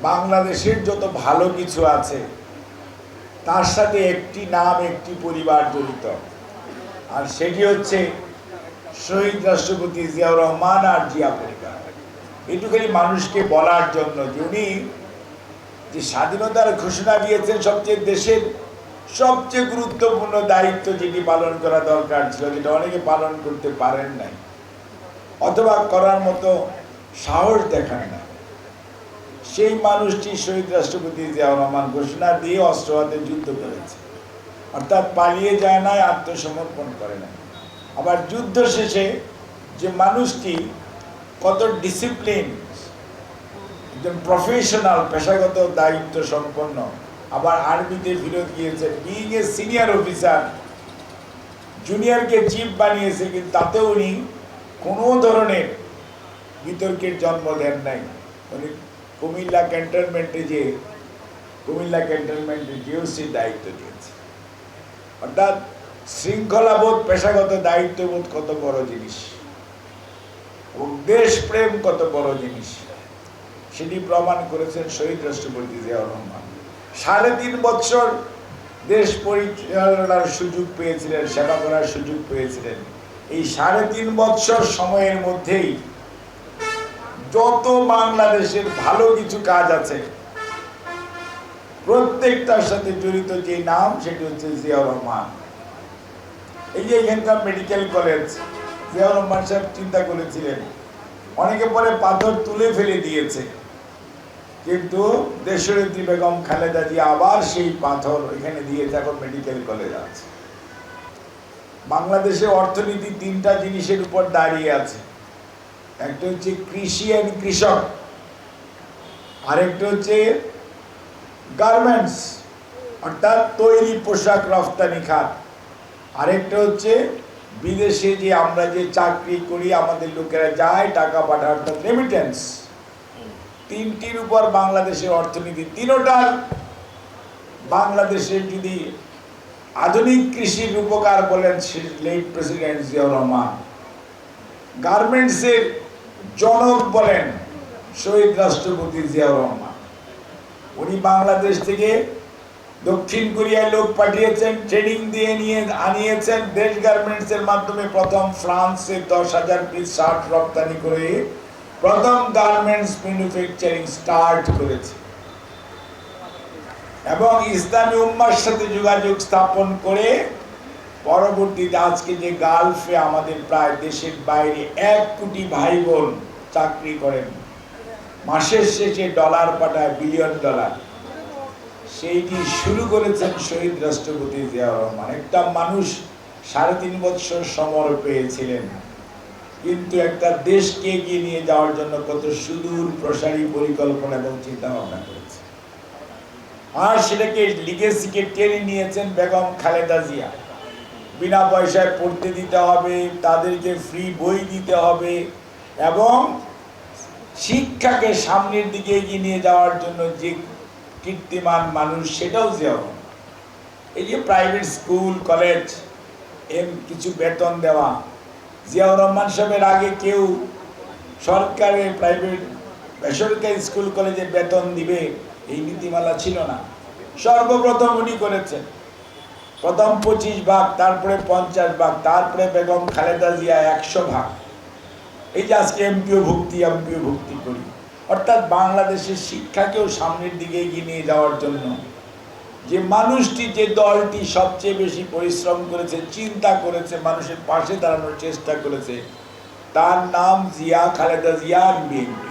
বাংলাদেশের যত ভালো কিছু আছে তার সাথে একটি নাম, একটি পরিবার জড়িত, আর সেটি হচ্ছে শহীদ রাষ্ট্রপতি জিয়াউর রহমান আর জিয়া পরিবার। এটুখানি মানুষকে বলার জন্য যে উনি যে স্বাধীনতার ঘোষণা দিয়েছেন, সবচেয়ে দেশের সবচেয়ে গুরুত্বপূর্ণ দায়িত্ব যেটি পালন করা দরকার ছিল, যেটা অনেকে পালন করতে পারেন নাই অথবা করার মতো সাহস দেখান না, সেই মানুষটি শহীদ রাষ্ট্রপতি জিয়াউর রহমান ঘোষণা দিয়ে অস্ত্র হাতে যুদ্ধ করেছে, অর্থাৎ পালিয়ে যায় না, আত্মসমর্পণ করে না। আবার যুদ্ধ শেষে যে মানুষটি কত ডিসিপ্লিন, একজন প্রফেশনাল, পেশাগত দায়িত্ব সম্পন্ন, আবার আর্মিতে ফিরত গিয়েছেন, বিইং এ সিনিয়র অফিসার, জুনিয়রকে চিফ বানিয়েছে, কিন্তু তাতেও উনি কোনো ধরনের বিতর্কের জন্ম দেন নাই। উনি কুমিল্লা ক্যান্টনমেন্টে যেও সে দায়িত্ব দিয়েছে। অর্থাৎ শৃঙ্খলাবোধ, পেশাগত দায়িত্ববোধ কত বড় জিনিস এবং দেশপ্রেম কত বড় জিনিস, সেটি প্রমাণ করেছেন শহীদ রাষ্ট্রপতি জিয়াউর রহমান। 3.5 বছর দেশ পরিচালনার সুযোগ পেয়েছিলেন, সেবা করার সুযোগ পেয়েছিলেন। এই 3.5 বছর সময়ের মধ্যেই যত বাংলাদেশের ভালো কিছু কাজ আছে প্রত্যেকটার সাথে জড়িত যে নাম, সেটি হচ্ছে জিয়াউর রহমান। এই যে এখানকার মেডিকেল কলেজ, জিয়াউর রহমান সাহেব চিন্তা করেছিলেন, অনেকে পরে পাথর তুলে ফেলে দিয়েছে, কিন্তু দেশনেত্রী বেগম খালেদা জিয়া আবার সেই পাথর এখানে দিয়েছে, এখন মেডিকেল কলেজ আছে। বাংলাদেশের অর্থনীতি 3টা জিনিসের উপর দাঁড়িয়ে আছে। একটা হচ্ছে কৃষি এন্ড কৃষক, আরেকটা হচ্ছে গার্মেন্টস অর্থাৎ তৈরি পোশাক রফতানি খাত, আরেকটা হচ্ছে বিদেশে যে আমরা যে চাকরি করি, আমাদের লোকেরা যায় টাকা পাঠায়, অর্থাৎ রেমিটেন্স। 3টির উপর বাংলাদেশের অর্থনীতি। 3টার বাংলাদেশের যদি আধুনিক কৃষির রূপকার বলেন লেট প্রেসিডেন্ট জিয়াউর রহমান, গার্মেন্টসের জনক বলেন শহীদ রাষ্ট্রপতি জিয়াউর রহমান। উনি বাংলাদেশ থেকে দক্ষিণ কোরিয়ায় লোক পাঠিয়েছেন, ট্রেনিং দিয়ে আনিয়েছেন। দেশ গার্মেন্টসের মাধ্যমে প্রথম ফ্রান্সে 10,000 পিস শার্ট রপ্তানি করে প্রথম গার্মেন্টস ম্যানুফ্যাকচারিং স্টার্ট করেছে এবং ইসলামী উম্মার সাথে যোগাযোগ স্থাপন করে পরবর্তীতে আজকে যে গালফে আমাদের প্রায় দেশের বাইরে 1 কোটি ভাই বোন চাকরি করেন, মাসের শেষে ডলার পাঠায়, বিলিয়ন ডলার, সেইটি শুরু করেছেন শহীদ রাষ্ট্রপতি জিয়াউর রহমান। একটা মানুষ 3.5 বছর সময় পেয়েছিলেন, কিন্তু একটা দেশকে এগিয়ে নিয়ে যাওয়ার জন্য কত সুদূর প্রসারী পরিকল্পনা এবং চিন্তা ভাবনা করেছে, আর সেটাকে লিগেসিকে টেনে নিয়েছেন বেগম খালেদা জিয়া। বিনা পয়সায় পড়তে দিতে হবে, তাদেরকে ফ্রি বই দিতে হবে এবং শিক্ষাকে সামনের দিকে এগিয়ে নিয়ে যাওয়ার জন্য যে কীর্তিমান মানুষ, সেটাও জিয়াউর রহমান। এই যে প্রাইভেট স্কুল কলেজ কিছু বেতন দেওয়া, জিয়াউর রহমান সাহেবের আগে কেউ সরকারের প্রাইভেট বেসরকারি স্কুল কলেজে বেতন দিবে এই নীতিমালা ছিল না, সর্বপ্রথম উনি করেছেন। প্রথম 25 ভাগ, তারপরে 50 ভাগ, তারপরে বেগম খালেদা জিয়া 100 ভাগ। এই যে আজকে এমপিও ভুক্তি করি, অর্থাৎ বাংলাদেশের শিক্ষাকেও সামনের দিকে এগিয়ে নিয়ে যাওয়ার জন্য যে মানুষটি, যে দলটি সবচেয়ে বেশি পরিশ্রম করেছে, চিন্তা করেছে, মানুষের পাশে দাঁড়ানোর চেষ্টা করেছে, তার নাম জিয়া, খালেদা জিয়া, বিএনপি।